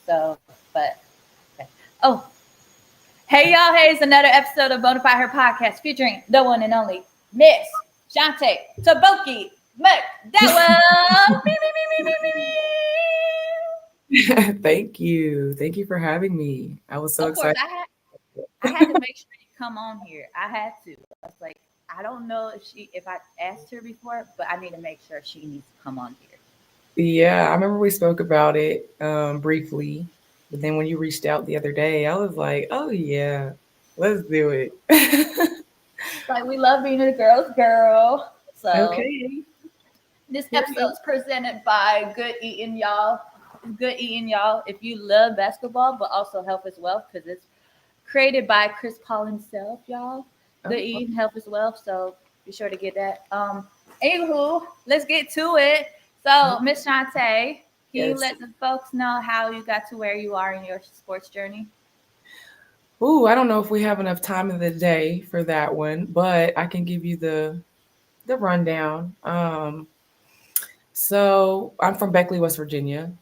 So, but okay. Oh, hey y'all! Hey, it's another episode of Bonafide Her podcast featuring the one and only Miss Chaunte Taboki McDowell. Thank you. Thank you for having me. I was so Of course, excited. I had to make sure you come on here. I had to. I was like, I don't know if I asked her before, but I need to make sure she needs to come on here. Yeah, I remember we spoke about it briefly, but then when you reached out the other day, I was like, oh yeah, let's do it. Like we love being a girl's girl. So Okay. this Period. episode is presented by Good Eating, y'all. Good Eating, y'all. If you love basketball, but also health as well, because it's created by Chris Paul himself, y'all. Good Oh, Eating, health as well. So be sure to get that. Anywho, let's get to it. So, Miss Chaunte, can you yes. let the folks know how you got to where you are in your sports journey? Ooh, I don't know if we have enough time in the day for that one, but I can give you the rundown. So I'm from Beckley, West Virginia.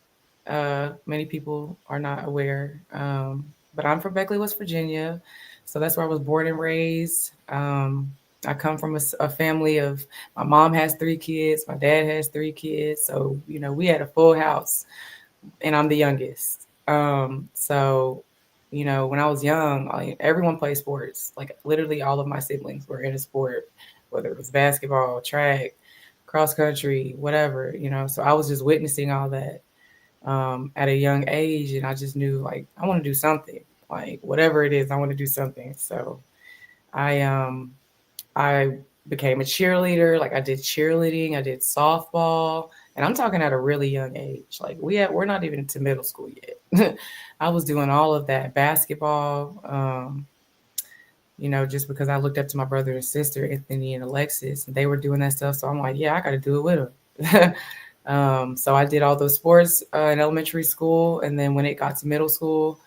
Many people are not aware, but I'm from Beckley, West Virginia. So that's where I was born and raised. I come from a family of my mom has 3 kids, my dad has 3 kids. So, we had a full house, and I'm the youngest. So, when I was young, everyone played sports. Like literally all of my siblings were in a sport, whether it was basketball, track, cross country, whatever. So I was just witnessing all that at a young age, and I just knew like I want to do something, like whatever it is, I want to do something. So I became a cheerleader. Like I did cheerleading, I did softball, and I'm talking at a really young age. Like we're not even into middle school yet. I was doing all of that basketball. Just because I looked up to my brother and sister, Anthony and Alexis, and they were doing that stuff. So I'm like, yeah, I got to do it with them. So I did all those sports in elementary school. And then when it got to middle school,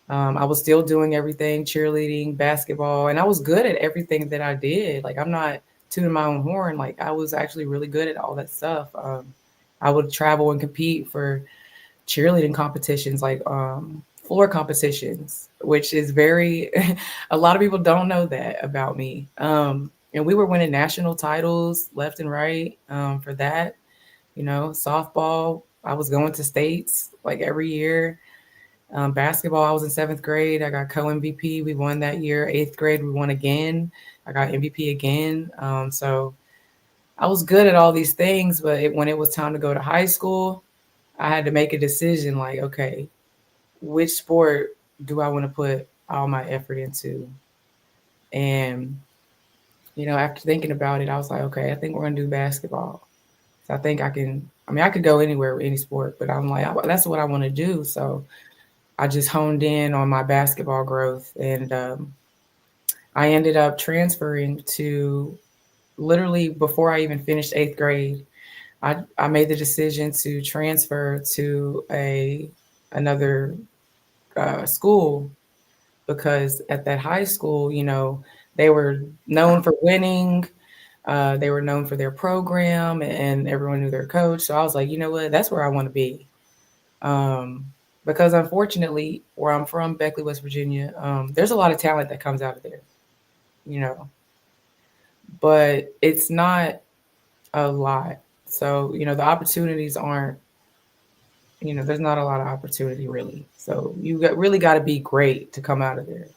I was still doing everything, cheerleading, basketball, and I was good at everything that I did. Like, I'm not tooting my own horn. Like, I was actually really good at all that stuff. I would travel and compete for cheerleading competitions, like floor competitions, which is very, a lot of people don't know that about me. And we were winning national titles left and right for that. Softball, I was going to states like every year. Basketball, I was in 7th grade. I got co MVP. We won that year. 8th grade, we won again. I got MVP again. So I was good at all these things, but when it was time to go to high school, I had to make a decision like, okay, which sport do I want to put all my effort into? And, after thinking about it, I was like, okay, I think we're going to do basketball. So I think I could go anywhere with any sport, but I'm like, that's what I want to do. So I just honed in on my basketball growth, and I ended up transferring to literally before I even finished 8th grade. I made the decision to transfer to another school because at that high school, they were known for winning. They were known for their program, and everyone knew their coach. So I was like, you know what, that's where I want to be. Um, because unfortunately, where I'm from, Beckley, West Virginia, there's a lot of talent that comes out of there, you know, but it's not a lot. So, the opportunities aren't, there's not a lot of opportunity really. So really got to be great to come out of there.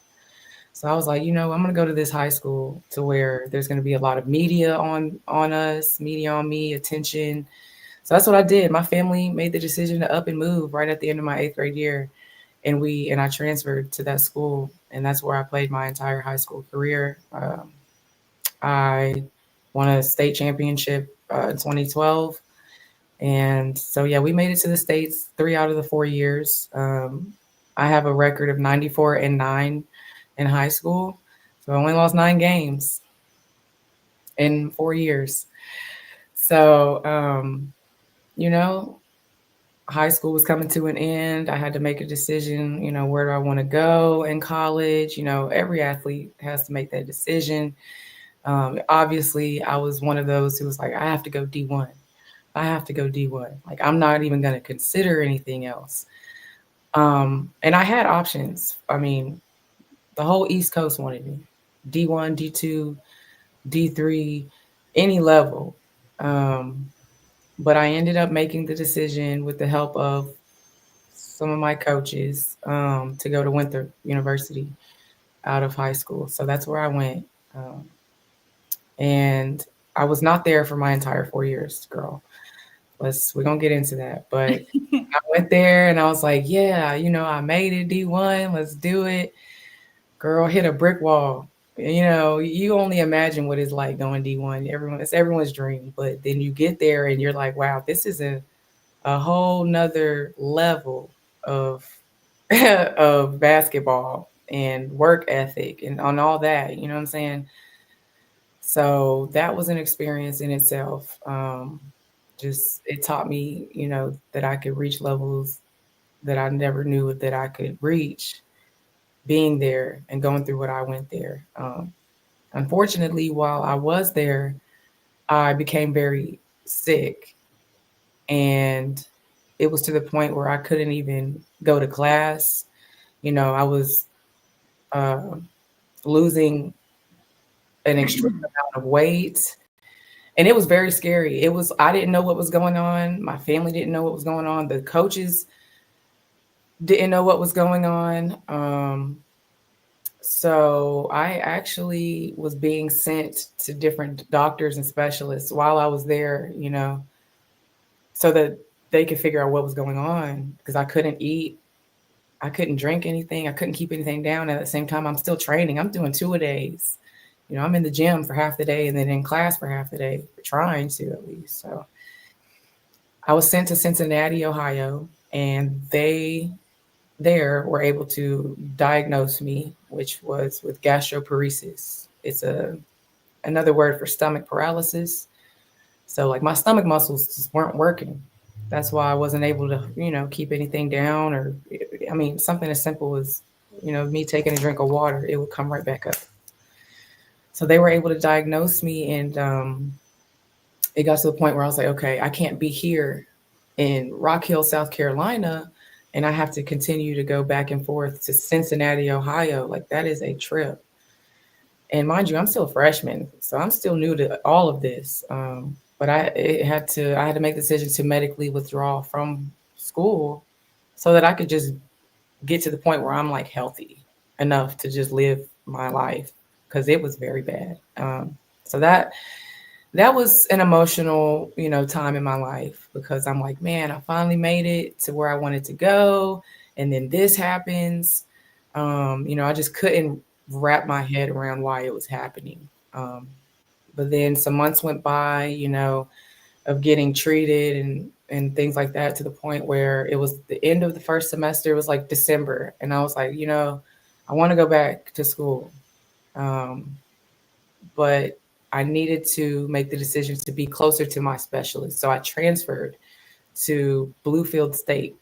So I was like, I'm gonna go to this high school to where there's gonna be a lot of media on us, media on me, attention. So that's what I did. My family made the decision to up and move right at the end of my 8th grade year, and I transferred to that school, and that's where I played my entire high school career. I won a state championship in 2012, and so yeah, we made it to the states 3 out of the 4 years. I have a record of 94-9 in high school, so I only lost 9 games in 4 years. So you know, high school was coming to an end. I had to make a decision, where do I want to go in college? Every athlete has to make that decision. Obviously, I was one of those who was like, I have to go D1. I have to go D1. Like, I'm not even going to consider anything else. And I had options. I mean, the whole East Coast wanted me. D1, D2, D3, any level. Um, but I ended up making the decision with the help of some of my coaches to go to Winthrop University out of high school. So that's where I went. Um, and I was not there for my entire 4 years, girl. We're gonna get into that. But I went there and I was like, yeah, I made it D1, let's do it. Girl, hit a brick wall. You only imagine what it's like going D1. It's everyone's dream. But then you get there and you're like, wow, this is a whole nother level of of basketball and work ethic and on all that. You know what I'm saying? So that was an experience in itself. Just it taught me, that I could reach levels that I never knew that I could reach being there and going through what I went there. Unfortunately, while I was there, I became very sick, and it was to the point where I couldn't even go to class. I was uh, losing an extreme amount of weight, and it was very scary. I didn't know what was going on. My family didn't know what was going on. The coaches didn't know what was going on. So I actually was being sent to different doctors and specialists while I was there, so that they could figure out what was going on, because I couldn't eat, I couldn't drink anything, I couldn't keep anything down. At the same time, I'm still training. I'm doing 2-a-days. I'm in the gym for half the day and then in class for half the day, trying to at least. So I was sent to Cincinnati, Ohio, and they there were able to diagnose me, which was with gastroparesis. It's another word for stomach paralysis. So like my stomach muscles just weren't working. That's why I wasn't able to, keep anything down, or I mean, something as simple as, me taking a drink of water, it would come right back up. So they were able to diagnose me, and it got to the point where I was like, okay, I can't be here in Rock Hill, South Carolina, and I have to continue to go back and forth to Cincinnati, Ohio. Like, that is a trip. And mind you, I'm still a freshman, so I'm still new to all of this. But I had to make the decision to medically withdraw from school so that I could just get to the point where I'm like healthy enough to just live my life, because it was very bad. So that was an emotional, time in my life, because I'm like, man, I finally made it to where I wanted to go. And then this happens. I just couldn't wrap my head around why it was happening. But then some months went by, of getting treated and things like that, to the point where it was the end of the first semester. It was like December. And I was like, I want to go back to school. But I needed to make the decision to be closer to my specialist. So I transferred to Bluefield State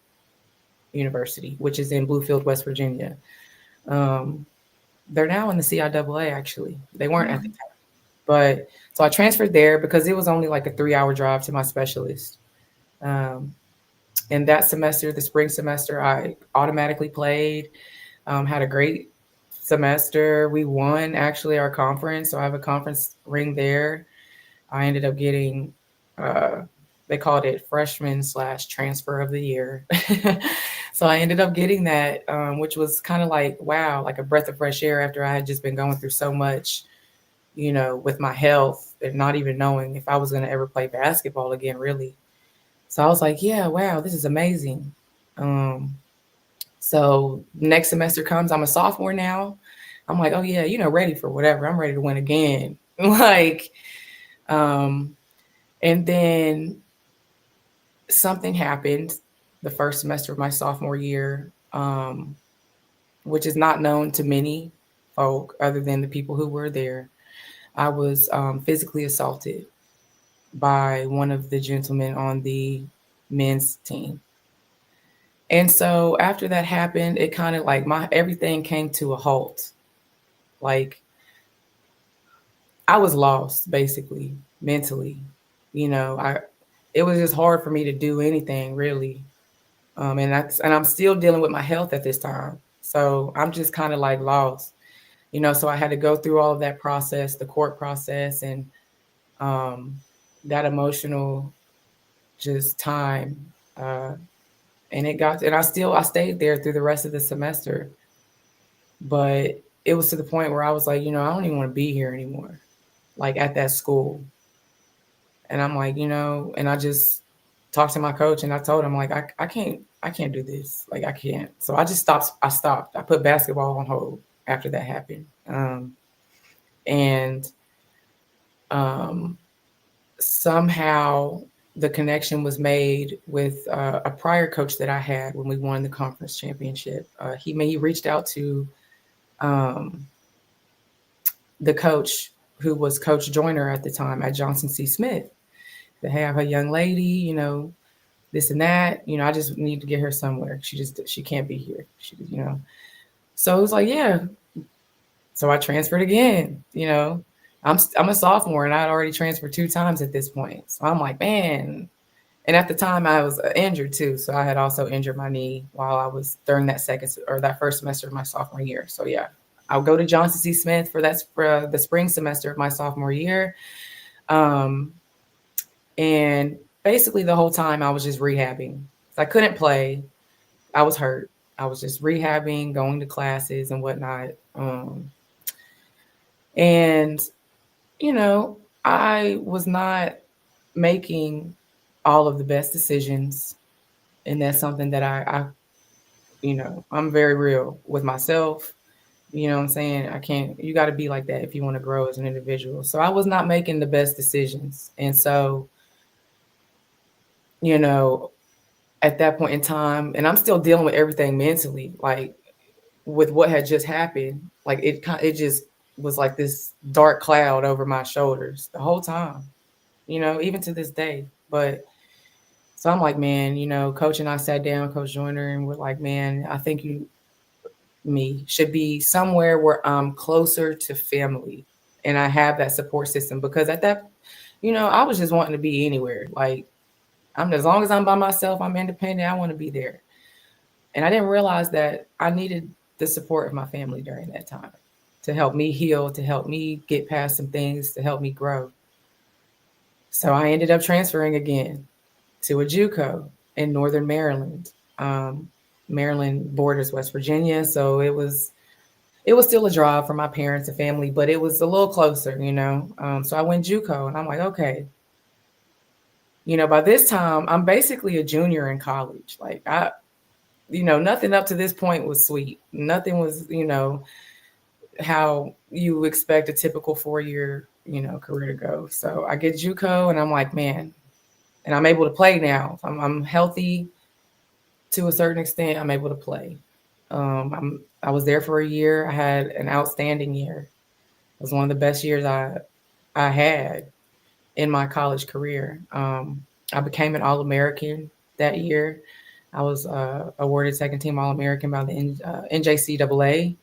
University, which is in Bluefield, West Virginia. They're now in the CIAA, actually. They weren't at the time. But so I transferred there because it was only like a 3-hour drive to my specialist. And that semester, the spring semester, I automatically played, had a great semester. We won actually our conference. So I have a conference ring there. I ended up getting, they called it freshman/transfer of the year. So I ended up getting that, which was kind of like, wow, like a breath of fresh air after I had just been going through so much, with my health, and not even knowing if I was going to ever play basketball again, really. So I was like, yeah, wow, this is amazing. So next semester comes, I'm a sophomore now. I'm like, oh yeah, ready for whatever. I'm ready to win again. Like, and then something happened the first semester of my sophomore year, which is not known to many folk other than the people who were there. I was physically assaulted by one of the gentlemen on the men's team. And so after that happened, it kind of like everything came to a halt. Like, I was lost, basically, mentally. It was just hard for me to do anything, really. And I'm still dealing with my health at this time. So I'm just kind of like lost, so I had to go through all of that process, the court process, and um, that emotional just time. And I stayed there through the rest of the semester, but it was to the point where I was like, I don't even want to be here anymore, like at that school. And I'm like, and I just talked to my coach and I told him like, I can't do this. Like I can't. So I just stopped. I put basketball on hold after that happened. And um, Somehow the connection was made with a prior coach that I had when we won the conference championship. He reached out to um, the coach who was Coach Joyner at the time at Johnson C. Smith. To have a young lady, this and that. I just need to get her somewhere. She can't be here. So it was like, yeah. So I transferred again. I'm a sophomore and I'd already transferred 2 times at this point. So I'm like, man. And at the time I was injured too. So I had also injured my knee while I was during that first semester of my sophomore year. So yeah, I'll go to Johnson C. Smith for the spring semester of my sophomore year. Um, and basically the whole time I was just rehabbing. I couldn't play. I was hurt. I was just rehabbing, going to classes and whatnot. And, I was not making all of the best decisions. And that's something that I'm very real with myself. You know what I'm saying? You got to be like that if you want to grow as an individual. So I was not making the best decisions. And so, you know, at that point in time, and I'm still dealing with everything mentally, like with what had just happened, like it just was like this dark cloud over my shoulders the whole time, even to this day. But so I'm like, man, Coach and I sat down, Coach Joyner, and we're like, man, I think me should be somewhere where I'm closer to family and I have that support system because at that, I was just wanting to be anywhere. Like as long as I'm by myself, I'm independent, I want to be there. And I didn't realize that I needed the support of my family during that time to help me heal, to help me get past some things, to help me grow. So I ended up transferring again to a JUCO in Northern Maryland. Maryland borders West Virginia, so it was still a drive for my parents and family, but it was a little closer. So I went JUCO, and I'm like, okay. By this time, I'm basically a junior in college. Like nothing up to this point was sweet. Nothing was, how you expect a typical 4-year, career to go. So I get JUCO, and I'm like, man, and I'm able to play now. I'm healthy to a certain extent. I'm able to play. I was there for a year. I had an outstanding year. It was one of the best years I had in my college career. I became an All-American that year. I was awarded second team All-American by the NJCAA.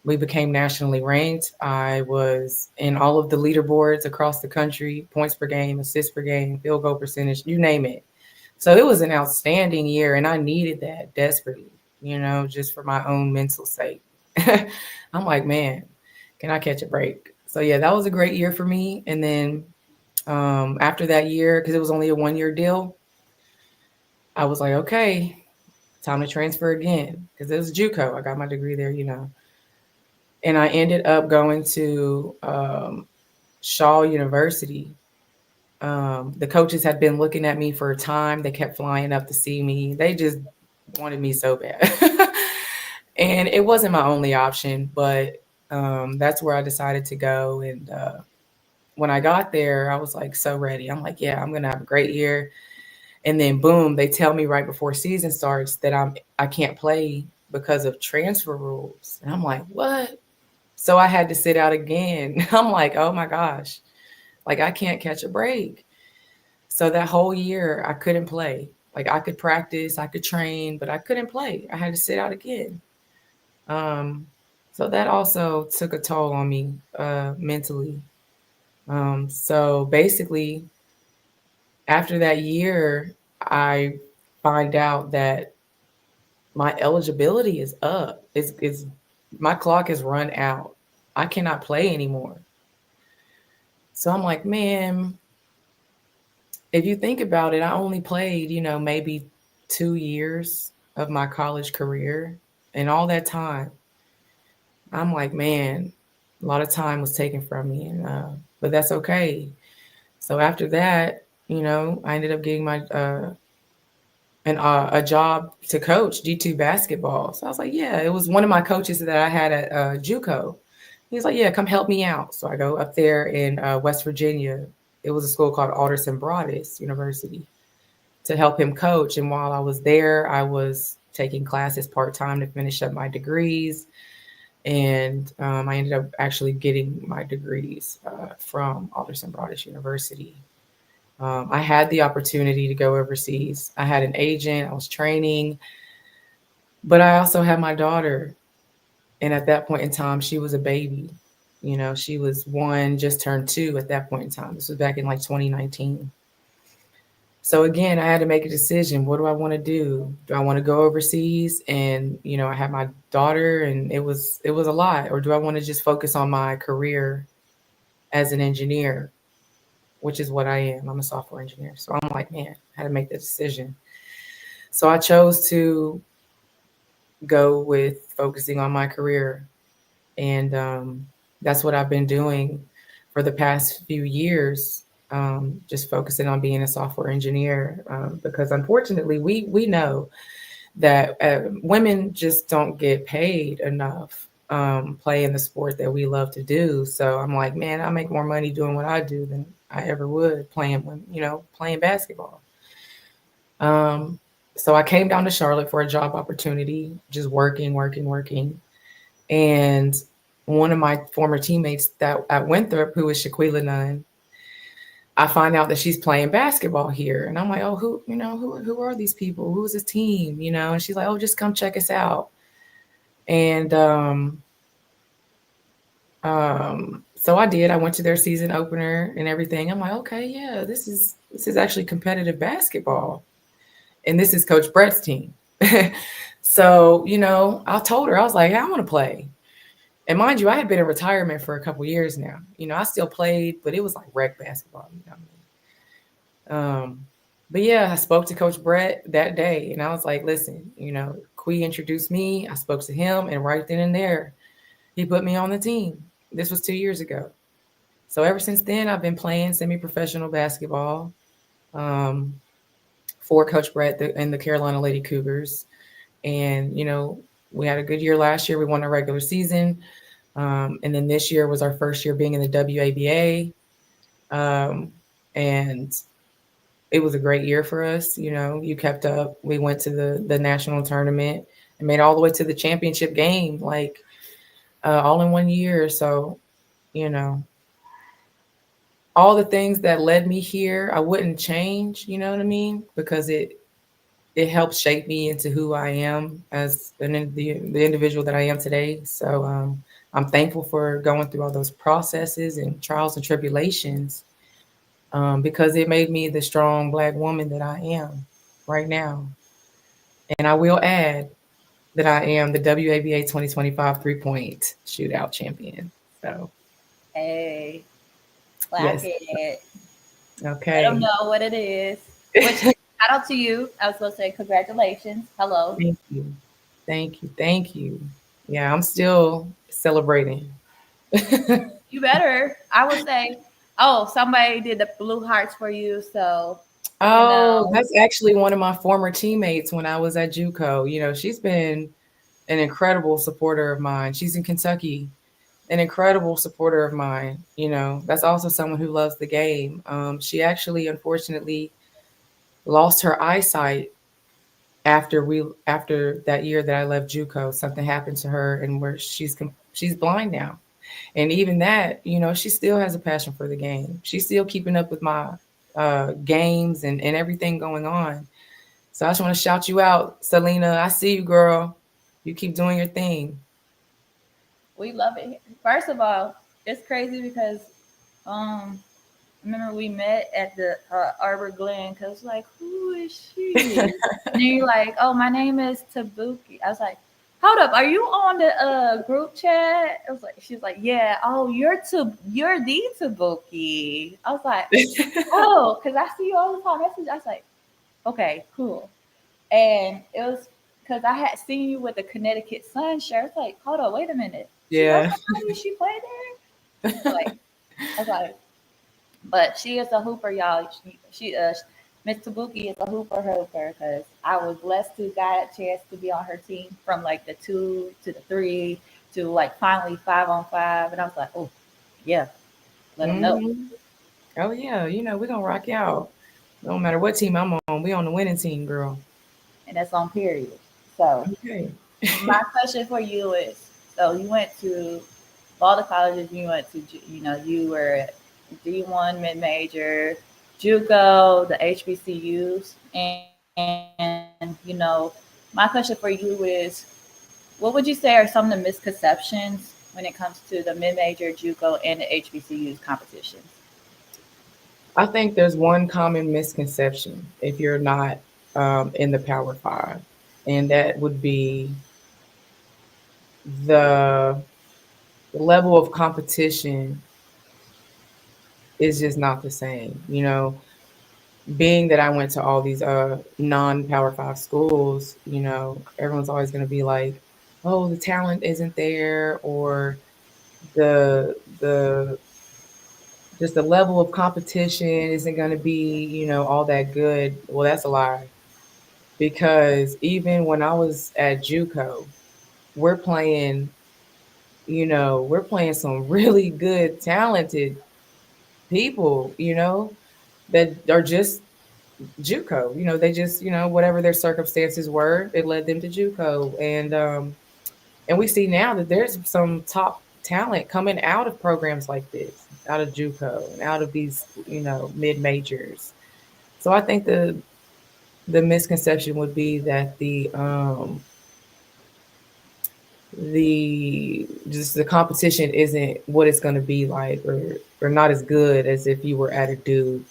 We became nationally ranked. I was in all of the leaderboards across the country, points per game, assists per game, field goal percentage, you name it. So it was an outstanding year, and I needed that desperately, just for my own mental sake. I'm like, man, can I catch a break? So yeah, that was a great year for me. And then after that year, because it was only a 1-year deal, I was like, okay, time to transfer again because it was JUCO. I got my degree there. And I ended up going to Shaw University. The coaches had been looking at me for a time. They kept flying up to see me. They just wanted me so bad. And it wasn't my only option, but that's where I decided to go. And when I got there, I was like so ready. I'm like, yeah, I'm going to have a great year. And then boom, they tell me right before season starts that I can't play because of transfer rules. And I'm like, what? So I had to sit out again. I'm like, oh my gosh, like I can't catch a break. So that whole year I couldn't play. Like I could practice, I could train, but I couldn't play. I had to sit out again. Um, so that also took a toll on me mentally. So basically, after that year, I find out that my eligibility is up. It's my clock is run out. I cannot play anymore. So I'm like, man, if you think about it, I only played, maybe 2 years of my college career. And all that time, I'm like, man, a lot of time was taken from me. But that's okay. So after that, I ended up getting a job to coach D2 basketball. So I was like, yeah, it was one of my coaches that I had at JUCO. He's like, yeah, come help me out. So I go up there in West Virginia. It was a school called Alderson Broaddus University to help him coach. And while I was there, I was taking classes part time to finish up my degrees. And I ended up actually getting my degrees from Alderson Broaddus University. I had the opportunity to go overseas. I had an agent, I was training, but I also had my daughter. And at that point in time, she was a baby. She was one, just turned two at that point in time. This was back in like 2019. So again, I had to make a decision. What do I want to do? Do I want to go overseas? And I had my daughter, and it was a lot. Or do I want to just focus on my career as an engineer, which is what I am. I'm a software engineer. So I'm like, man, I had to make the decision. So I chose to go with focusing on my career. And that's what I've been doing for the past few years, just focusing on being a software engineer. Because unfortunately, we know that women just don't get paid enough playing the sport that we love to do. So I'm like, man, I make more money doing what I do than I ever would playing basketball. Um, so I came down to Charlotte for a job opportunity, just working, working, working. And one of my former teammates that at Winthrop, who is Shaquila Nunn, I find out that she's playing basketball here. And I'm like, oh, who are these people? Who's this team? And she's like, oh, just come check us out. And so I did. I went to their season opener and everything. I'm like, okay, yeah, this is actually competitive basketball. And this is Coach Brett's team. So, I told her, I was like, hey, I want to play. And mind you, I had been in retirement for a couple years now. I still played, but it was like rec basketball. But yeah, I spoke to Coach Brett that day, and I was like, listen, Quee introduced me. I spoke to him, and right then and there, he put me on the team. This was 2 years ago. So ever since then, I've been playing semi-professional basketball um, for Coach Brett and the Carolina Lady Cougars. And, we had a good year last year. We won a regular season. And then this year was our first year being in the WABA. And it was a great year for us. You kept up. We went to the national tournament and made all the way to the championship game, like all in 1 year. So, you know, all the things that led me here, I wouldn't change, you know what I mean? Because it helped shape me into who I am as the individual that I am today. So I'm thankful for going through all those processes and trials and tribulations because it made me the strong Black woman that I am right now. And I will add that I am the WABA 2025 3-point shootout champion. So, Hey, clap yes. it. Let them Okay. know what it is. Which, shout out to you. I was supposed to say congratulations. Hello. Thank you. Thank you. Thank you. Yeah, I'm still celebrating. You better. I would say, oh, somebody did the blue hearts for you. So, Oh, that's actually one of my former teammates when I was at JUCO. She's been an incredible supporter of mine. She's in Kentucky, an incredible supporter of mine. That's also someone who loves the game. She actually, unfortunately, lost her eyesight after that year that I left JUCO. Something happened to her, and where she's blind now. And even that, she still has a passion for the game. She's still keeping up with my games and everything going on. So I just want to shout you out, Selena. I see you, girl. You keep doing your thing. we love it. First of all, it's crazy because um remember we met at the Arbor Glen because like, who is she? And then you're like, oh, my name is Tabuki. I was like, hold up, are you on the group chat? I was like, she's like, yeah. Oh, you're the Tabuki. I was like, oh, because I see you all the time. Message. I was like, okay, cool. And it was because I had seen you with the Connecticut Sun shirt. I was like, hold on, wait a minute. She knows Yeah. somebody? She played there? Like, I was like, but she is a hooper, y'all. She Miss Tabuki is a hooper because I was blessed to got a chance to be on her team from like the 2 to the 3 to like finally 5-on-5, and I was like, oh yeah, let them know. Mhm. Oh yeah, we're gonna rock out. No matter what team I'm on, we on the winning team, girl. And that's on period. So Okay. my question for you is: so you went to all the colleges you went to, you were D1 mid major, JUCO, the HBCUs, and my question for you is, what would you say are some of the misconceptions when it comes to the mid major, JUCO, and the HBCUs competitions? I think there's one common misconception if you're not in the Power Five, and that would be the level of competition is just not the same. Being that I went to all these non-Power Five schools, everyone's always going to be like, "Oh, the talent isn't there," or the just the level of competition isn't going to be, all that good. Well, that's a lie, because even when I was at JUCO, we're playing, we're playing some really good, talented people, that are just JUCO. They just, whatever their circumstances were, it led them to JUCO. And we see now that there's some top talent coming out of programs like this, out of JUCO and out of these, mid majors. So I think the misconception would be that the just the competition isn't what it's going to be like, or not as good as if you were at a Duke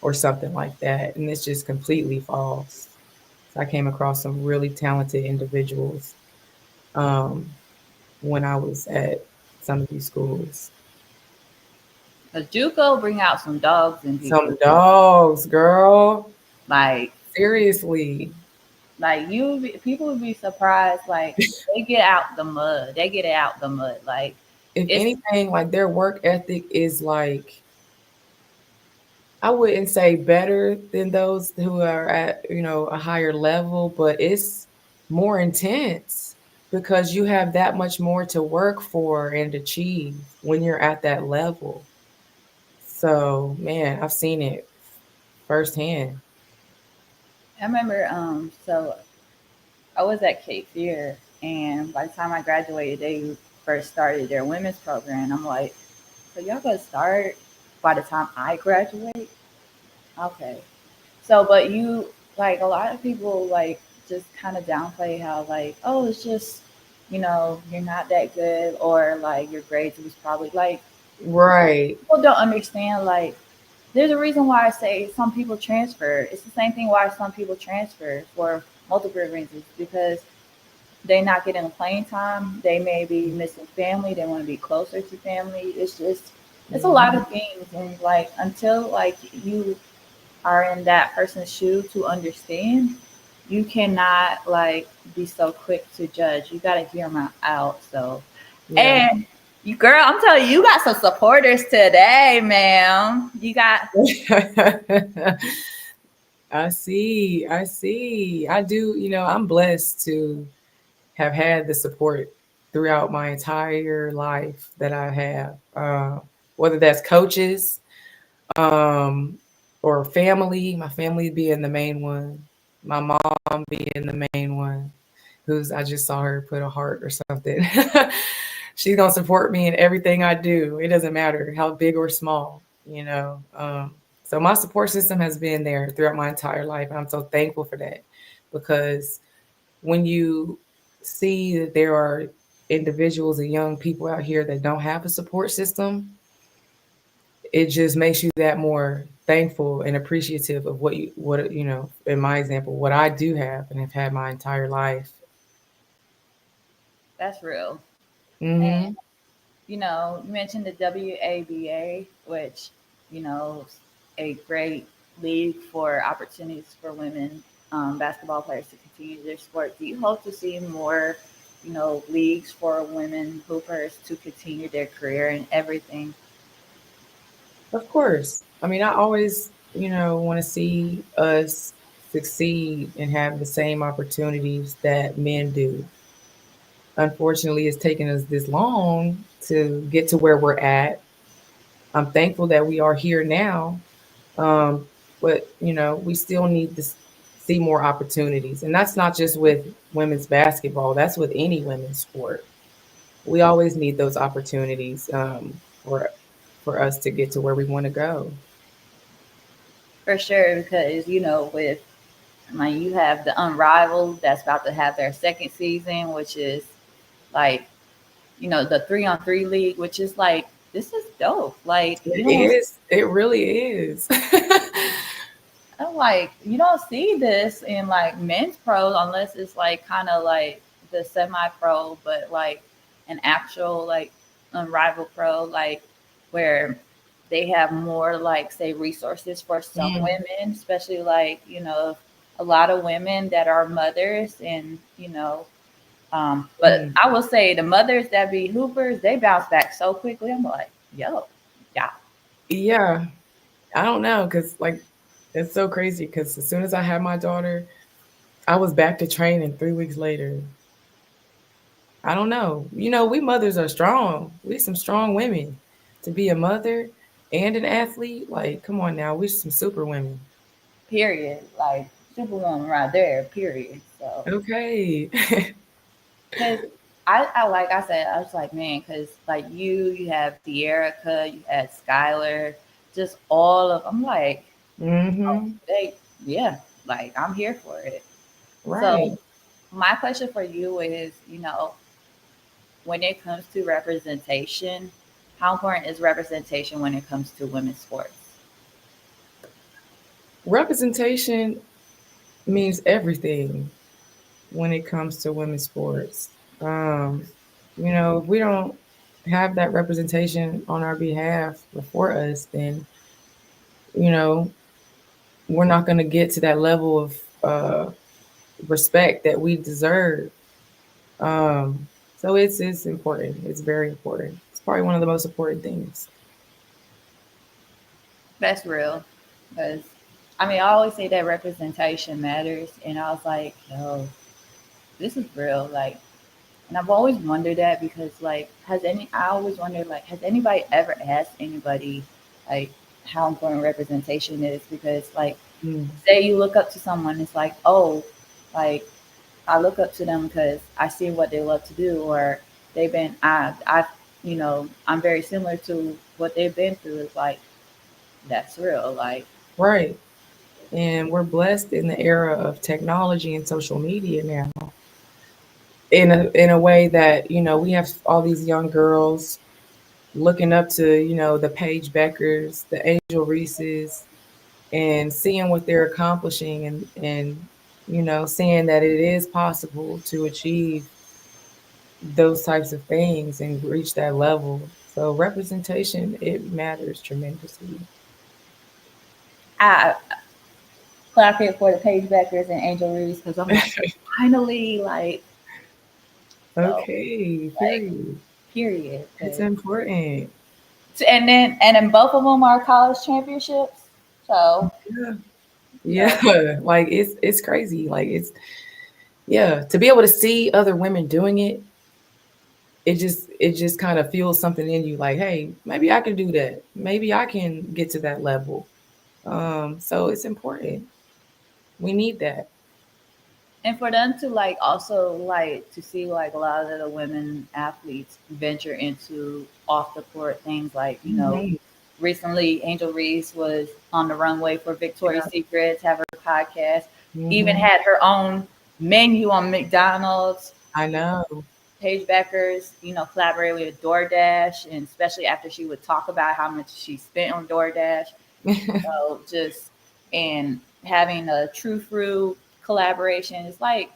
or something like that, and it's just completely false. So I came across some really talented individuals um, when I was at some of these schools. Because JUCO bring out some dogs in Some people. dogs, girl. Like, Seriously. people would be surprised. Like, they get out the mud. They get it out the mud. Like, If it's anything, like their work ethic is like, I wouldn't say better than those who are at, a higher level, but it's more intense because you have that much more to work for and achieve when you're at that level. So, man, I've seen it firsthand. I remember, so I was at Cape Fear, and by the time I graduated, they first started their women's program. I'm like, so y'all gonna start by the time I graduate? Okay. So, but you, like, a lot of people, like, just kind of downplay how, like, oh, it's just, you're not that good, or like your grades was probably like, Right. people don't understand, like, there's a reason why I say some people transfer. It's the same thing why some people transfer for multiple reasons, because they not getting the playing time. They may be missing family. They want to be closer to family. It's a lot Mhm. of things, and like until like you are in that person's shoe to understand, you cannot like be so quick to judge. You got to hear them out. So, Yeah. and you, girl, I'm telling you, you got some supporters today, ma'am. You got I see. I see. I do, I'm blessed to have had the support throughout my entire life that I have. Whether that's coaches, um, or family, my family being the main one, my mom being the main one, who's I just saw her put a heart or something. She's gonna support me in everything I do. It doesn't matter how big or small. So my support system has been there throughout my entire life, and I'm so thankful for that, because when you see that there are individuals and young people out here that don't have a support system, it just makes you that more thankful and appreciative of what you know, in my example, what I do have and have had my entire life. That's real. And Hmm. you mentioned the WABA, which is a great league for opportunities for women basketball players to continue their sport. Do you hope to see more, leagues for women hoopers to continue their career and everything? Of course. I mean, I always, want to see us succeed and have the same opportunities that men do. Unfortunately, it's taken us this long to get to where we're at. I'm thankful that we are here now, um, but we still need to see more opportunities, and that's not just with women's basketball. That's with any women's sport. We always need those opportunities for for us to get to where we want to go. For sure, because with you have the Unrivaled that's about to have their second season, which is like the 3-on-3 league, which is like this is dope. Like you It don't is. It really is. I'm like, you don't see this in like men's pros unless it's like kind of like the semi pro, but like an actual like unrivaled pro, like where they have more like say resources for some Mm, women, especially like, a lot of women that are mothers and but mm. I will say the mothers that be hoopers, they bounce back so quickly. I'm like, yo, yeah. Yeah, I don't know, cause like it's so crazy. Cause as soon as I had my daughter, I was back to training 3 weeks later. I don't know. We mothers are strong. We some strong women. To be a mother and an athlete, like, come on now, we're some super women. Period. Like Superwoman right there, period. So Okay. because I like I said, I was like, man, because like you have De'Erica, you had Skylar, just all of I'm like, oh, Hmm. they yeah, like I'm here for it. Right. So my question for you is, when it comes to representation, how important is representation when it comes to women's sports? Representation means everything when it comes to women's sports. Um, if we don't have that representation on our behalf before us, then, you know, we're not going to get to that level of respect that we deserve. Um, so it's important. It's very important. It's probably one of the most important things. That's real. Because I mean, I always say that representation matters, and I was like, yo, this is real. Like, and I've always wondered that because, like, I always wondered, like, has anybody ever asked anybody, like, how important representation is? Because, like, Mm. say you look up to someone, it's like, oh, like, I look up to them because I see what they love to do, or I'm very similar to what they've been through. It's like, that's real. Like, Right. And we're blessed in the era of technology and social media now. In a way that we have all these young girls looking up to the Paige Beckers, the Angel Reeses, and seeing what they're accomplishing, and seeing that it is possible to achieve those types of things and reach that level. So representation, it matters tremendously. I clock it for the Paige Beckers and Angel Reese because I'm like, finally, like, so, Okay, like, period. period. It's important. And then both of them are college championships. So, Yeah. Yeah. so Like it's crazy. Like yeah, to be able to see other women doing it, it just kind of fuels something in you like, hey, maybe I can do that. Maybe I can get to that level. So it's important. We need that. and for them to like also like to see like a lot of the women athletes venture into off the court things like Mhm. recently Angel Reese was on the runway for Victoria's Yeah. Secrets, have her podcast, even Hmm. had her own menu on McDonald's. I know. Paige Becker's, collaborated with DoorDash, and especially after she would talk about how much she spent on DoorDash. So just and having a True Fruit collaboration, it's like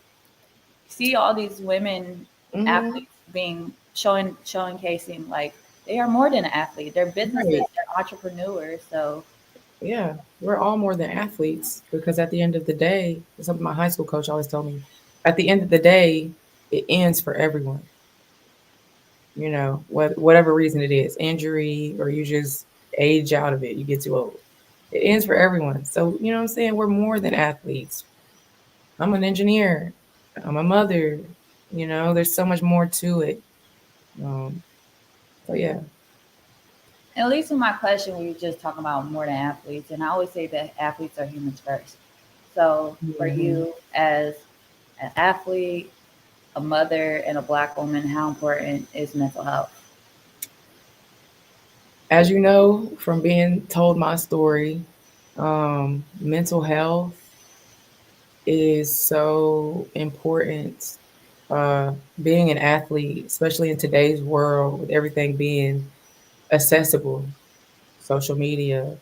see all these women Mhm. athletes being showcasing like they are more than an athlete. They're businesses, Right. they're entrepreneurs. So Yeah, we're all more than athletes because at the end of the day, something my high school coach always told me, at the end of the day, it ends for everyone. Whatever reason it is, injury or you just age out of it, you get too old. It ends for everyone. So, you know what I'm saying? We're more than athletes. I'm an engineer. I'm a mother. There's so much more to it. Um, so yeah. at least in my question, we were just talking about more than athletes, and I always say that athletes are humans first. So for Mhm. you as an athlete, a mother, and a black woman, how important is mental health? As you know from being told my story, mental health is so important. Being an athlete, especially in today's world, with everything being accessible, social media,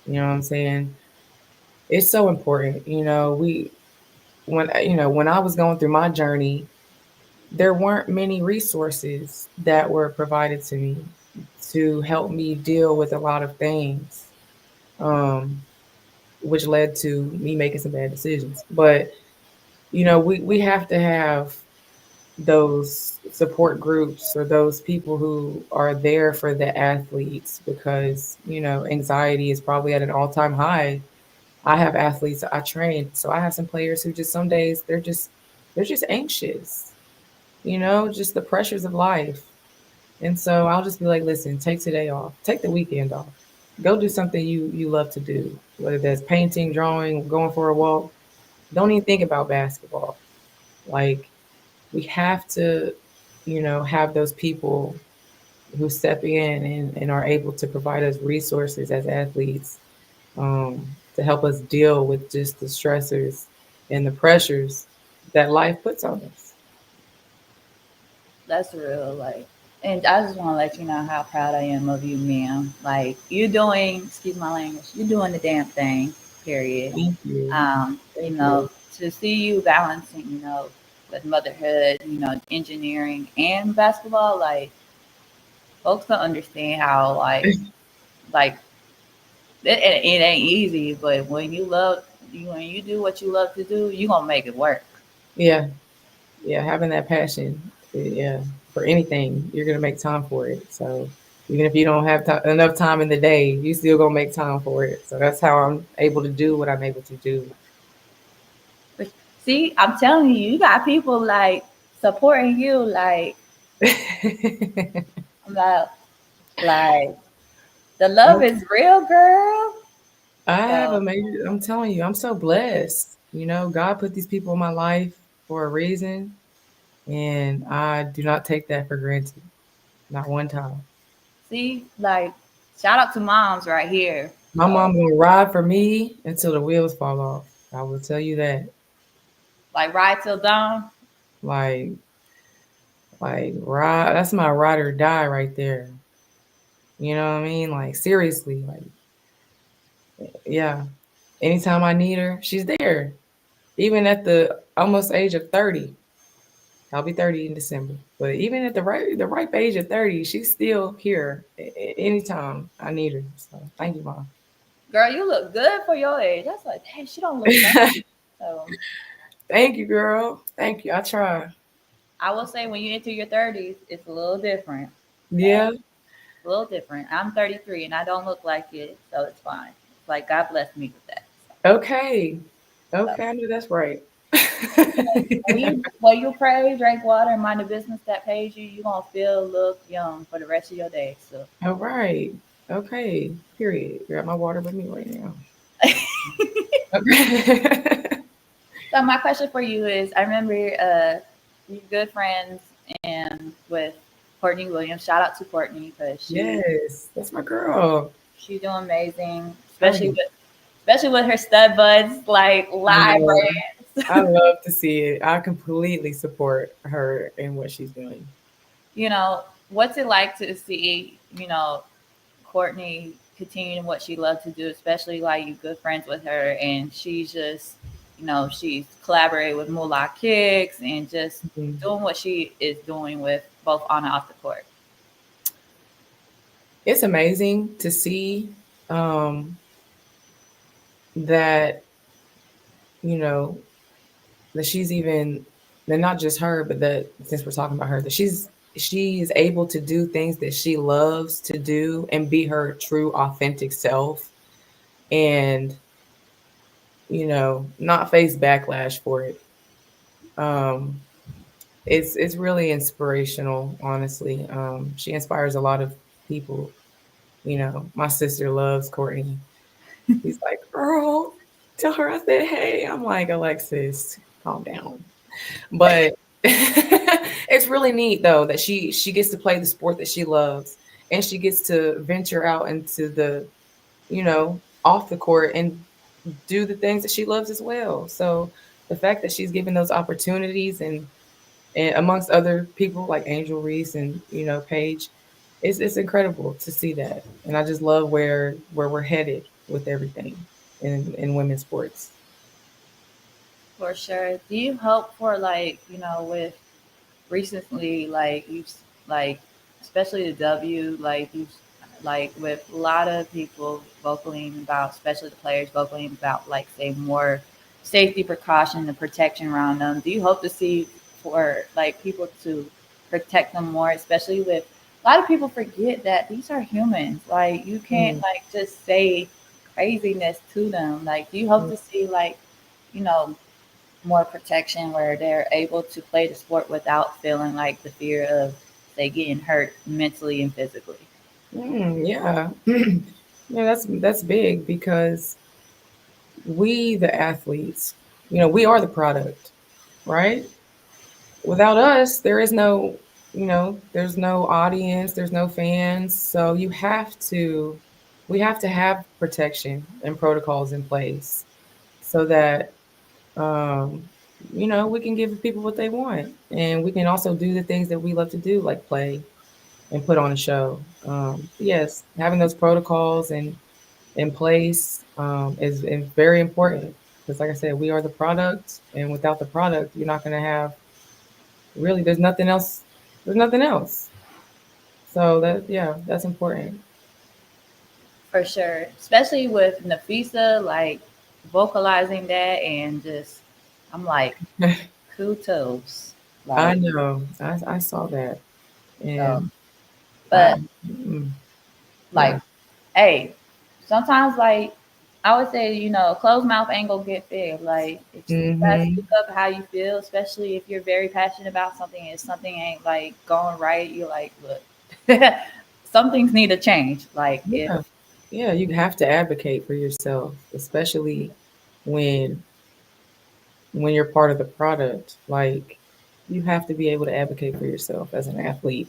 you know what I'm saying? It's so important. When I was going through my journey, there weren't many resources that were provided to me to help me deal with a lot of things, um, which led to me making some bad decisions. But we have to have those support groups or those people who are there for the athletes because anxiety is probably at an all-time high. I have athletes I train, so I have some players who just some days they're just anxious, just the pressures of life. And so I'll just be like, listen, take today off, take the weekend off, go do something you love to do, whether that's painting, drawing, going for a walk. Don't even think about basketball. Like, we have to, have those people who step in and are able to provide us resources as athletes, to help us deal with just the stressors and the pressures that life puts on us. That's real. Like, and I just want to let you know how proud I am of you, ma'am. Like, you doing, excuse my language, you doing the damn thing, period. Thank you. Thank you. To see you balancing, with motherhood, engineering and basketball, like, folks don't understand how, like it ain't easy, but when you do what you love to do, you gonna make it work. Yeah, yeah, having that passion, yeah, for anything, you're gonna make time for it. So even if you don't have enough time in the day, you still gonna make time for it. So that's how I'm able to do what I'm able to do. But see, I'm telling you, you got people like supporting you, like, like the love Oh, is real, girl. I have So a major. I'm telling you, I'm so blessed. God put these people in my life for a reason, and I do not take that for granted. Not one time. see, like, shout out to moms right here. My mom will ride for me until the wheels fall off. I will tell you that. Like ride till dawn. Like, ride. That's my ride or die right there. You know what I mean? Like, seriously. Like, yeah. Anytime I need her, she's there. Even at the almost age of 30. I'll be 30 in December. But even at the ripe age of 30, she's still here anytime I need her. So thank you, Mom. Girl, you look good for your age. That's like, hey, she don't look 30. So Thank you, girl. Thank you. I try. I will say when you enter your 30s, it's a little different. Okay? Yeah. A little different. I'm 33 and I don't look like it, so it's fine. It's like God blessed me with that. Okay. So, Okay. I know that's right. when you pray, drink water, and mind the business that pays you, you're gonna feel look young for the rest of your days. So All right. Okay. Period. Grab my water with me right now. Okay. So my question for you is: I remember you're good friends and with Courtney Williams. Shout out to Courtney because Yes, that's my girl. she's doing amazing, Oh especially yeah. with her stud buds like I live know. brand. I love to see it. I completely support her in what she's doing. You know, what's it like to see, Courtney continuing what she loved to do, especially like you good friends with her and she's just, she's collaborated with Moolah Kicks and just Mhm. doing what she is doing with both on and off the court. It's amazing to see um, that, you know, that she's even, that not just her, but that since we're talking about her, that she is able to do things that she loves to do and be her true authentic self and, not face backlash for it. Um, it's really inspirational, honestly. She inspires a lot of people. My sister loves Courtney. He's like, girl, tell her I said hey. I'm like, Alexis, calm down. But it's really neat though that she gets to play the sport that she loves and she gets to venture out into the, off the court and do the things that she loves as well. So the fact that she's given those opportunities and amongst other people like Angel Reese and Paige, it's incredible to see that, and I just love where we're headed with everything in women's sports. For sure. Do you hope for like, with recently like like especially the W like you like with a lot of people vocaling about, especially the players vocaling about like say more safety precaution and protection around them. Do you hope to see for like people to protect them more, especially with a lot of people forget that these are humans. Like you can't Mm, like just say craziness to them. Like do you hope mm, to see like, you know, more protection where they're able to play the sport without feeling like the fear of they getting hurt mentally and physically. yeah. Yeah, that's big because we the athletes, we are the product, right? Without us, there is no, there's no audience, there's no fans. So we have to have protection and protocols in place so that, um, we can give people what they want. And we can also do the things that we love to do, like play and put on a show. Yes, having those protocols and in place is very important because, like I said, we are the product, and without the product, you're not going to have really. There's nothing else. There's nothing else. So that yeah, that's important. For sure. Especially with Nafisa, like vocalizing that and just I'm like, kudos. I Like know. I saw that, so and I but yeah. like hey, sometimes like I would say, closed mouth ain't gonna get fed. Like if you gotta Hmm. speak up how you feel, especially if you're very passionate about something and something ain't like going right, you're like, look, some things need to change. Like if Yeah, yeah. You have to advocate for yourself, especially when you're part of the product. Like you have to be able to advocate for yourself as an athlete.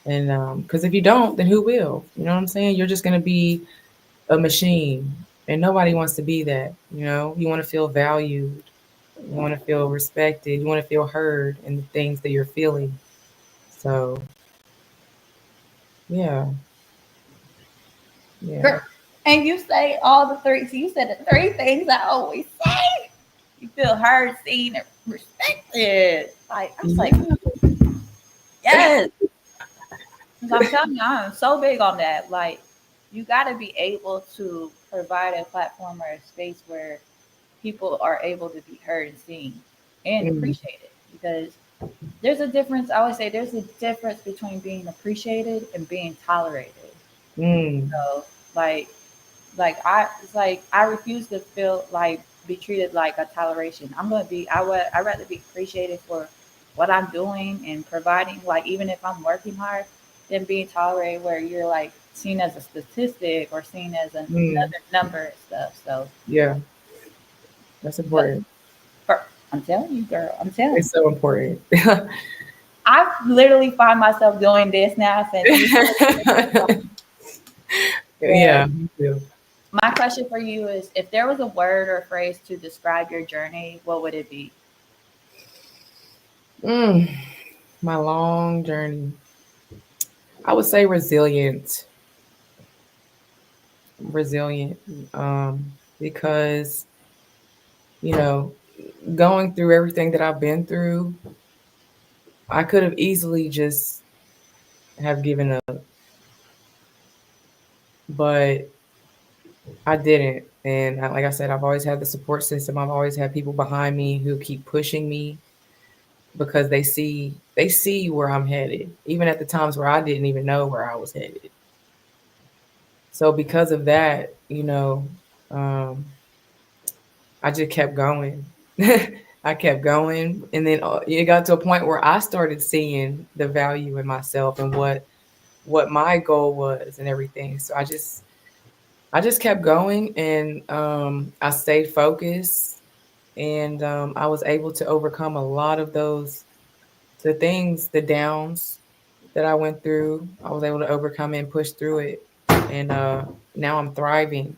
And because if you don't, then who will? You know what I'm saying? You're just going to be a machine, and nobody wants to be that. You want to feel valued, you want to feel respected, you want to feel heard in the things that you're feeling. So, yeah, yeah. girl, and you say all the three, so you said the three things I always say. You feel heard, seen, and respected. Like I was like, Yeah. yes. 'Cause I'm telling you, I'm so big on that. Like, you got to be able to provide a platform or a space where people are able to be heard and seen and Mm, appreciated. Because there's a difference. I always say there's a difference between being appreciated and being tolerated. mm, So, like, it's like I refuse to feel like be treated like a toleration. I'm gonna be I rather be appreciated for what I'm doing and providing, like even if I'm working hard, than being tolerated where you're like seen as a statistic or seen as mm. another number and stuff. So Yeah, that's but important. for, I'm telling you, girl, I'm telling you. It's so important. I literally find myself doing this now since you said it. Yeah, Yes, me too. My question for you is, if there was a word or phrase to describe your journey, what would it be? Mm, my long journey. I would say resilient. Resilient. Because, you know, going through everything that I've been through, I could have easily just have given up, but I didn't. And like I said, I've always had the support system. I've always had people behind me who keep pushing me because they see where I'm headed, even at the times where I didn't even know where I was headed. So because of that, um, I just kept going. I kept going, and then it got to a point where I started seeing the value in myself and what my goal was and everything. So I just kept going, and I stayed focused, and I was able to overcome a lot of the things, the downs that I went through. I was able to overcome and push through it, and now I'm thriving.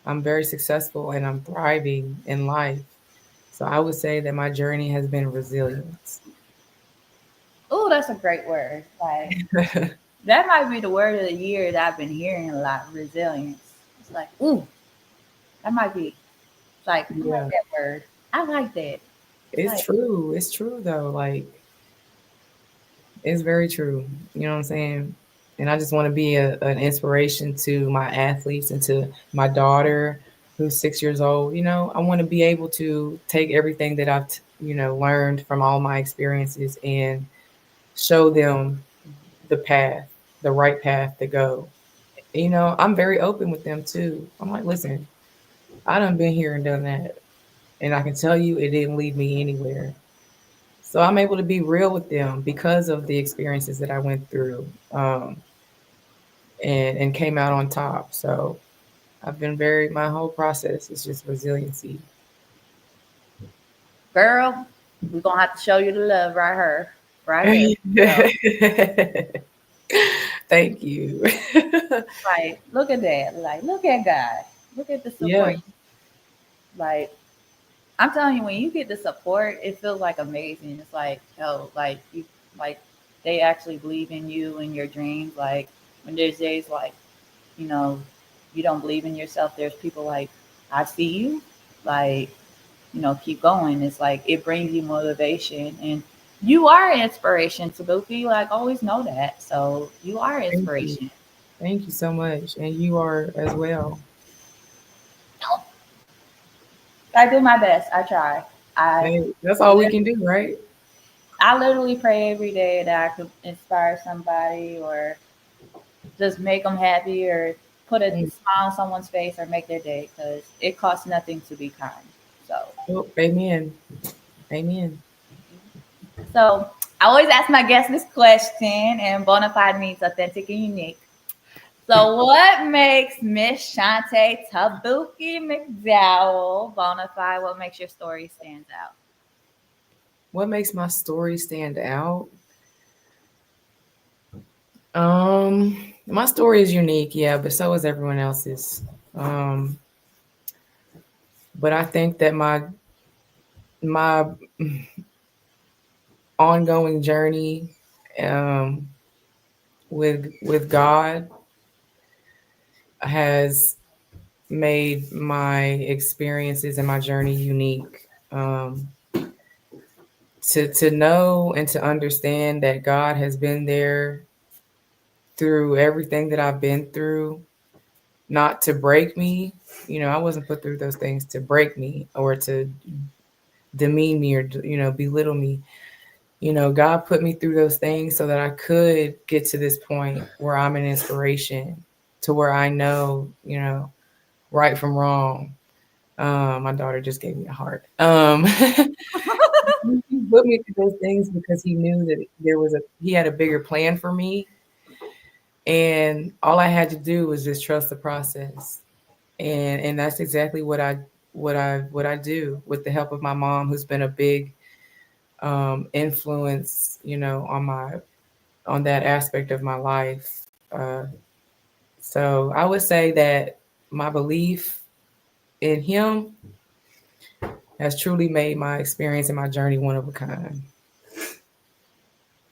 I'm very successful, and I'm thriving in life. So I would say that my journey has been resilience. Oh, that's a great word. Like, that might be the word of the year that I've been hearing a lot. Resilience. It's like, ooh, that might be. It's like, I like Yeah, that word. I like that. It's it's like, true. It's true though. Like it's very true. You know what I'm saying? And I just want to be an inspiration to my athletes and to my daughter who's 6 years old. I want to be able to take everything that I've learned from all my experiences and show them the path, the right path to go. I'm very open with them too. I'm like, listen, I done been here and done that. And I can tell you it didn't lead me anywhere. So I'm able to be real with them because of the experiences that I went through, and came out on top. So I've been my whole process is just resiliency. girl, we're going to have to show you the love right here. Right here. So, Thank you. like, look at that. Like, look at God. Look at the Yeah, support. Like, I'm telling you, when you get the support, it feels like amazing. It's like, oh, like you, like they actually believe in you and your dreams. Like when there's days like, you know, you don't believe in yourself. There's people like, I see you. Like, keep going. It's like it brings you motivation, and you are an inspiration to Goofy. Like, always know that. So you are thank you. inspiration. Thank you so much. And you are as well. I do my best. I try. I Hey, that's all we can do, right? I literally pray every day that I could inspire somebody or just make them happy or put a Mm. smile on someone's face or make their day because it costs nothing to be kind. So, Oh, amen. Amen. so I always ask my guests this question, and Bonafide means authentic and unique. So, what makes Miss Chaunte Tabuki McDowell Bonafide? What makes your story stand out? What makes my story stand out? My story is unique, yeah, but so is everyone else's. Um, but I think that my ongoing journey um, with God has made my experiences and my journey unique. To know and to understand that God has been there through everything that I've been through, not to break me. I wasn't put through those things to break me or to demean me or belittle me. God put me through those things so that I could get to this point where I'm an inspiration, to where I know, right from wrong. My daughter just gave me a heart. He put me through those things because he knew that he had a bigger plan for me, and all I had to do was just trust the process. And that's exactly what I do with the help of my mom, who's been a big influence, on that aspect of my life. So I would say that my belief in him has truly made my experience and my journey one of a kind.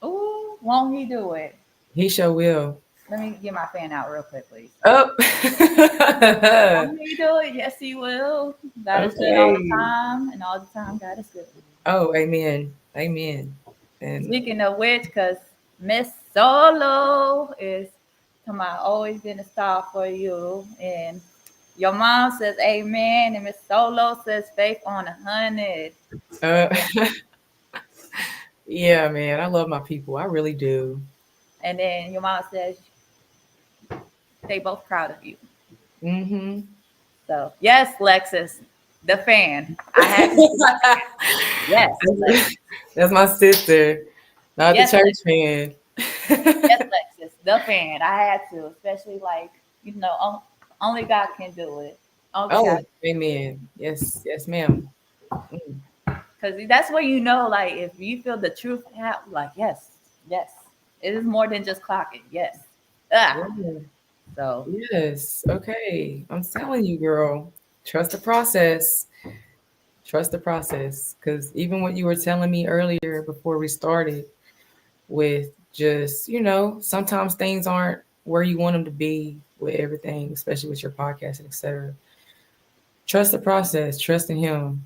Ooh, won't he do it? He sure will. Let me get my fan out real quick, please. Oh, Won't he do it? Yes, he will. God is good all the okay. time, and all the time, God is good. Oh, amen. Amen. And Speaking of which, because Miss Solo is come on, always been a star for you. And your mom says amen, and Miss Solo says faith on 100. uh, yeah, man, I love my people. I really do. And then your mom says they both proud of you. Mm-hmm. So yes, Lexus, the fan. I had to say yes, Lexus. That's my sister, not the Yes, church Lexus. fan. Yes, Lexus, the fan. I had to, especially like only God can do it. Only God, Oh, amen. Yes, yes, ma'am. Mm. because that's where like if you feel the truth out, like yes, yes, it is more than just clocking. Yes, ah. Yeah. So Yes. Okay. I'm telling you, girl. Trust the process. Trust the process. Because even what you were telling me earlier before we started with just, sometimes things aren't where you want them to be with everything, especially with your podcast and etc. Trust the process. Trust in Him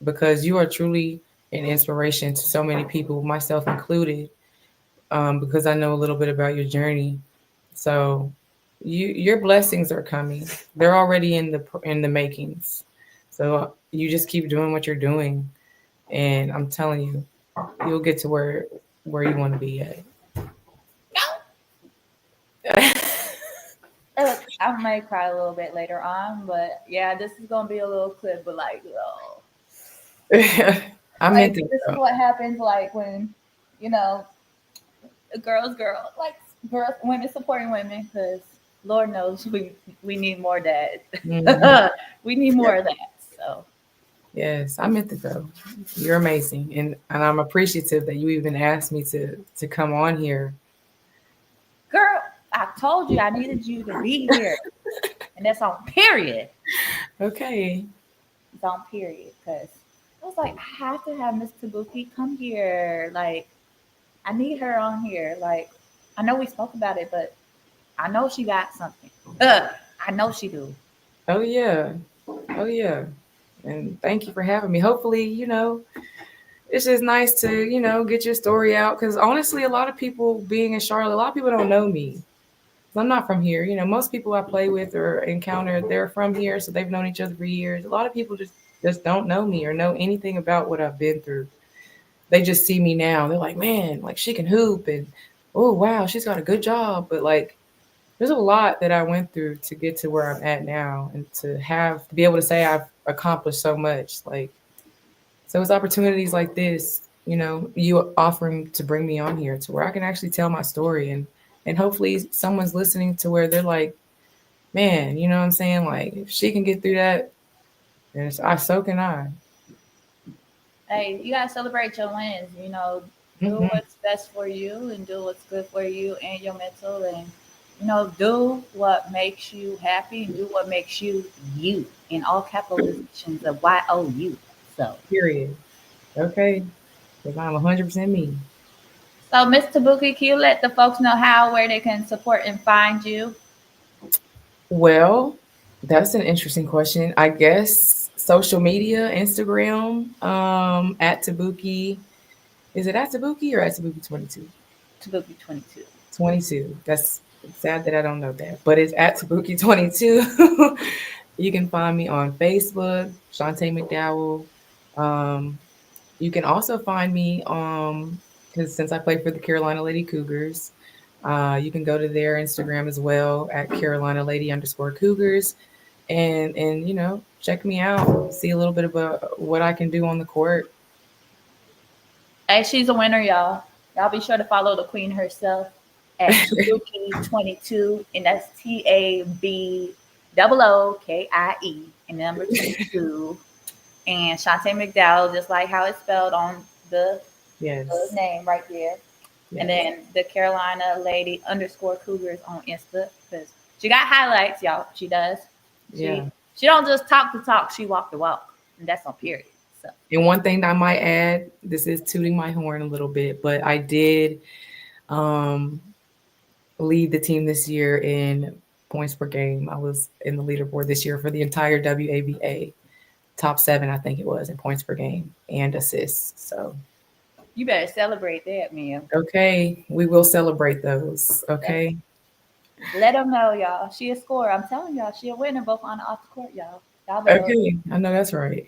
because you are truly an inspiration to so many people, myself included, because I know a little bit about your journey. So your blessings are coming. They're already in the makings. So you just keep doing what you're doing, and I'm telling you, you'll get to where you want to be at. I might cry a little bit later on, but yeah, this is gonna be a little clip, but I like meant it this is though. what happens like when you know a like girls, women supporting women, because Lord knows we need more of Mhm. that. We need more of that. So, Yes, I meant it though. You're amazing, and I'm appreciative that you even asked me to come on here. girl, I told you I needed you to be here, and that's on period. Okay. It's on period because I was like, I have to have Miss Tabuki come here. Like, I need her on here. Like, I know we spoke about it, but I know she got something. I know she do. Oh yeah. Oh yeah. And thank you for having me. Hopefully, it's just nice to, get your story out. Because honestly, a lot of people being in Charlotte, a lot of people don't know me. I'm not from here. Most people I play with or encounter, they're from here, so they've known each other for years. A lot of people just don't know me or know anything about what I've been through. They just see me now. They're like, man, like she can hoop, and oh wow, she's got a good job. But like, there's a lot that I went through to get to where I'm at now, and to be able to say I've accomplished so much. Like, so it's opportunities like this, you offering to bring me on here to where I can actually tell my story, and hopefully someone's listening to where they're like, man, you know what I'm saying? Like if she can get through that, then so can I. Hey, you gotta celebrate your wins. Do Hmm. what's best for you and do what's good for you and your mental, and do what makes you happy and do what makes you you in all capitalizations of YOU. So, Period. Okay. Because I'm 100% me. so Miss Tabuki, can you let the folks know how where they can support and find you? Well, that's an interesting question. I guess social media, Instagram, at Tabuki. Is it at Tabuki or at Tabuki 22? Tabuki 22. 22. That's sad that I don't know that, but it's at Tabuki 22. You can find me on Facebook, Chaunte McDowell. Um, you can also find me because since I play for the Carolina Lady Cougars, you can go to their Instagram as well at Carolina Lady _ Cougars, and check me out, see a little bit about what I can do on the court. Hey, she's a winner, y'all. Y'all be sure to follow the queen herself at Tabuki22, and that's TABOOKIE, and number 22. And Chaunte McDowell, just like how it's spelled on the Yes, name right there. And yes, then the Carolina Lady _ Cougars on Insta, because She got highlights, y'all. She does. Yeah. She don't just talk the talk. She walk the walk, and that's on period. So. And one thing that I might add, this is tooting my horn a little bit, but I did lead the team this year in points per game. I was in the leaderboard this year for the entire WABA, top 7, I think it was, in points per game and assists. So you better celebrate that, man. Okay, we will celebrate those. Okay. Let them know, y'all. She a scorer. I'm telling y'all, she a winner both on and off the court, y'all. Y'all better. Okay, I know that's right.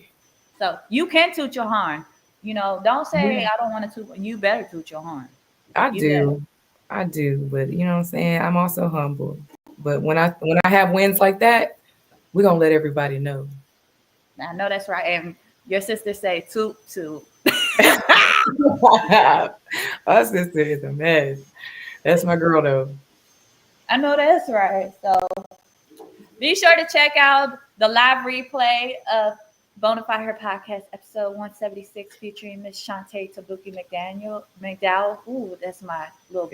So you can toot your horn. Don't say I don't want to toot. You better toot your horn. I do, but you know what I'm saying. I'm also humble. But when I have wins like that, we're gonna let everybody know. I know that's right. And your sister say toot toot. Our sister is a mess. That's my girl though. I know that's right. So be sure to check out the live replay of Bonafide Her Podcast, episode 176, featuring Miss Chaunte Tabuki McDowell. Ooh, that's my little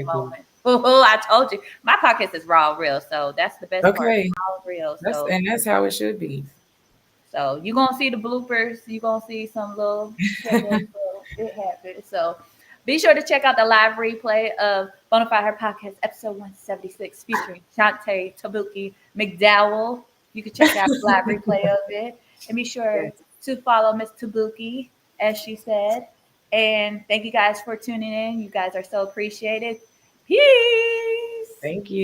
moment. Ooh, I told you. My podcast is raw real, so that's the best part. Raw real. So that's how it should be. So you're gonna see the bloopers, you're gonna see some little it happened. So be sure to check out the live replay of Bonafide Her Podcast, episode 176, featuring Chaunte Tabuki McDowell. You can check out the live replay of it. And be sure to follow Miss Tabuki, as she said. And thank you guys for tuning in. You guys are so appreciated. Peace. Thank you.